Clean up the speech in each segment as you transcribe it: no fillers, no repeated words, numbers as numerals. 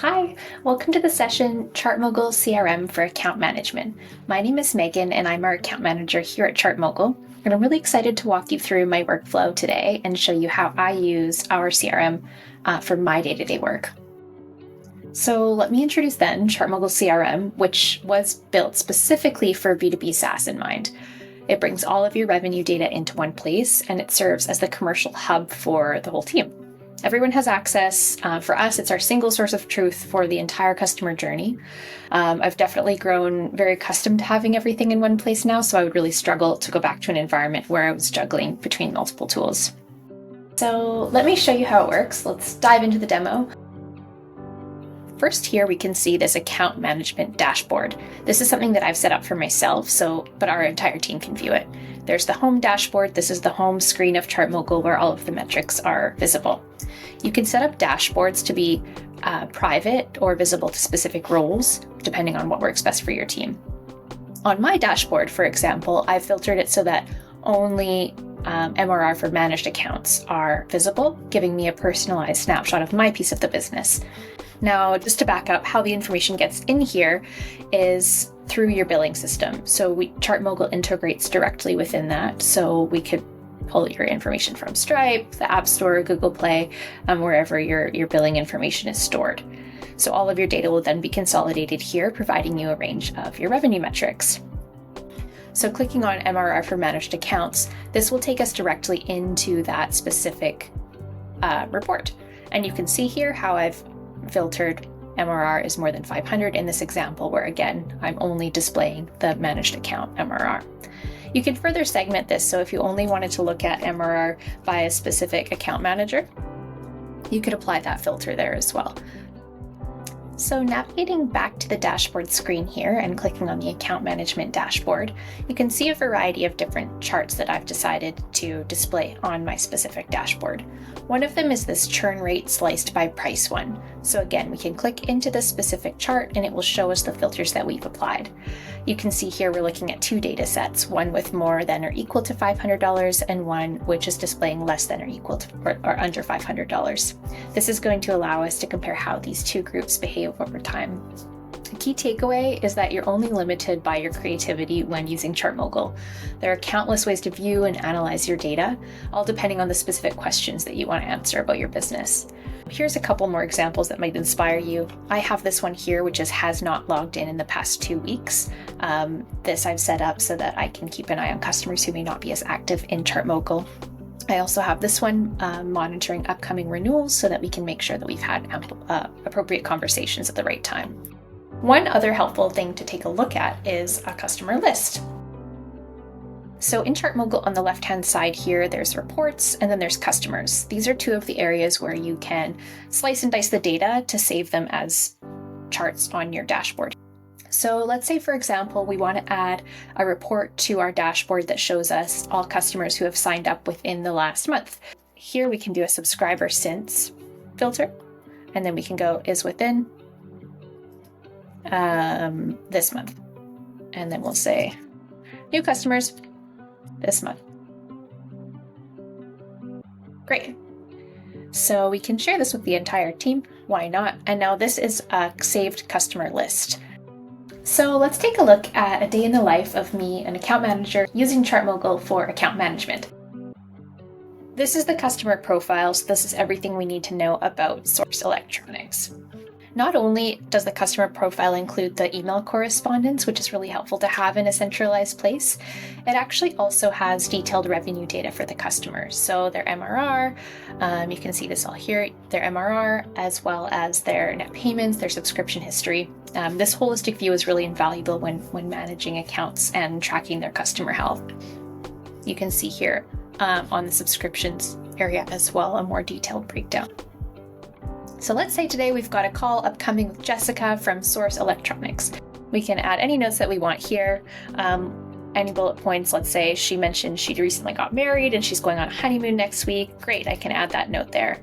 Hi, welcome to the session ChartMogul CRM for Account Management. My name is Megan and I'm our account manager here at ChartMogul. And I'm really excited to walk you through my workflow today and show you how I use our CRM for my day-to-day work. So let me introduce then ChartMogul CRM, which was built specifically for B2B SaaS in mind. It brings all of your revenue data into one place and it serves as the commercial hub for the whole team. Everyone has access. For us, it's our single source of truth for the entire customer journey. I've definitely grown very accustomed to having everything in one place now, so I would really struggle to go back to an environment where I was juggling between multiple tools. So let me show you how it works. Let's dive into the demo. First here, we can see this account management dashboard. This is something that I've set up for myself, but our entire team can view it. There's the home dashboard. This is the home screen of ChartMogul where all of the metrics are visible. You can set up dashboards to be private or visible to specific roles, depending on what works best for your team. On my dashboard, for example, I've filtered it so that only MRR for managed accounts are visible, giving me a personalized snapshot of my piece of the business. Now, just to back up, how the information gets in here is through your billing system. So ChartMogul integrates directly within that. So we could pull your information from Stripe, the App Store, Google Play, wherever your billing information is stored. So all of your data will then be consolidated here, providing you a range of your revenue metrics. So clicking on MRR for managed accounts, this will take us directly into that specific report. And you can see here how I've filtered MRR is more than 500 in this example, where again, I'm only displaying the managed account MRR. You can further segment this, so if you only wanted to look at MRR by a specific account manager, you could apply that filter there as well. So navigating back to the dashboard screen here and clicking on the account management dashboard, you can see a variety of different charts that I've decided to display on my specific dashboard. One of them is this churn rate sliced by price one. So again, we can click into this specific chart and it will show us the filters that we've applied. You can see here we're looking at two data sets, one with more than or equal to $500 and one which is displaying less than or equal to or under $500. This is going to allow us to compare how these two groups behave over time. The key takeaway is that you're only limited by your creativity when using ChartMogul. There are countless ways to view and analyze your data, all depending on the specific questions that you want to answer about your business. Here's a couple more examples that might inspire you. I have this one here, which has not logged in the past 2 weeks. This I've set up so that I can keep an eye on customers who may not be as active in ChartMogul. I also have this one monitoring upcoming renewals so that we can make sure that we've had appropriate conversations at the right time. One other helpful thing to take a look at is a customer list. So in ChartMogul on the left-hand side here, there's reports and then there's customers. These are two of the areas where you can slice and dice the data to save them as charts on your dashboard. So let's say, for example, we want to add a report to our dashboard that shows us all customers who have signed up within the last month. Here we can do a subscriber since filter, and then we can go is within this month. And then we'll say new customers this month. Great. So we can share this with the entire team. Why not? And now this is a saved customer list. So let's take a look at a day in the life of me, an account manager, using ChartMogul for account management. This is the customer profile, so this is everything we need to know about Source Electronics. Not only does the customer profile include the email correspondence, which is really helpful to have in a centralized place, it actually also has detailed revenue data for the customers. So their MRR, you can see this all here, their MRR, as well as their net payments, their subscription history. This holistic view is really invaluable when managing accounts and tracking their customer health. You can see here on the subscriptions area as well, a more detailed breakdown. So let's say today we've got a call upcoming with Jessica from Source Electronics. We can add any notes that we want here, any bullet points. Let's say she mentioned she recently got married and she's going on a honeymoon next week. Great, I can add that note there.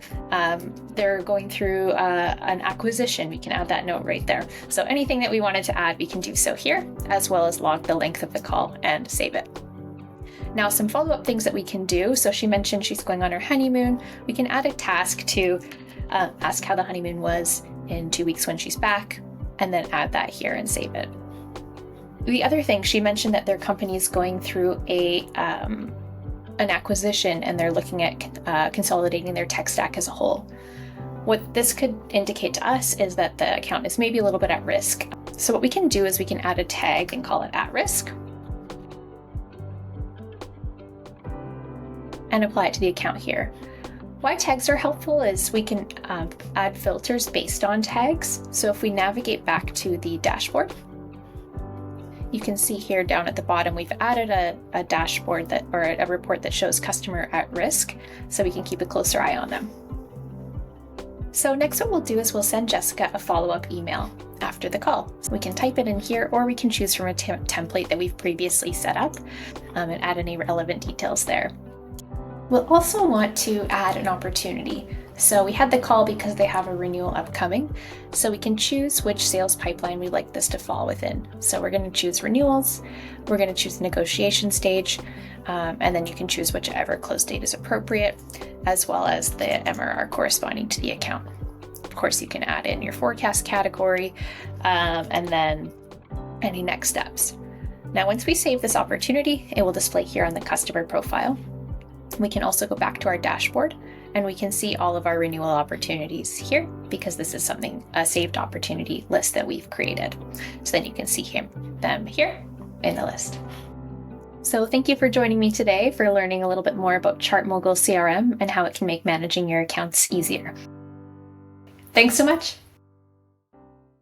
They're going through an acquisition. We can add that note right there. So anything that we wanted to add, we can do so here, as well as log the length of the call and save it. Now, some follow-up things that we can do. So she mentioned she's going on her honeymoon. We can add a task to ask how the honeymoon was in 2 weeks when she's back, and then add that here and save it. The other thing, she mentioned that their company is going through an acquisition and they're looking at consolidating their tech stack as a whole. What this could indicate to us is that the account is maybe a little bit at risk. So what we can do is we can add a tag and call it at risk and apply it to the account here. Why tags are helpful is we can add filters based on tags. So if we navigate back to the dashboard, you can see here down at the bottom, we've added a dashboard or a report that shows customer at risk, so we can keep a closer eye on them. So next what we'll do is we'll send Jessica a follow-up email after the call. So we can type it in here, or we can choose from a template that we've previously set up and add any relevant details there. We'll also want to add an opportunity. So we had the call because they have a renewal upcoming. So we can choose which sales pipeline we'd like this to fall within. So we're going to choose renewals, we're going to choose negotiation stage, and then you can choose whichever close date is appropriate, as well as the MRR corresponding to the account. Of course, you can add in your forecast category, and then any next steps. Now, once we save this opportunity, it will display here on the customer profile. We can also go back to our dashboard and we can see all of our renewal opportunities here because this is a saved opportunity list that we've created. So then you can see them here in the list. So thank you for joining me today for learning a little bit more about ChartMogul CRM and how it can make managing your accounts easier. Thanks so much.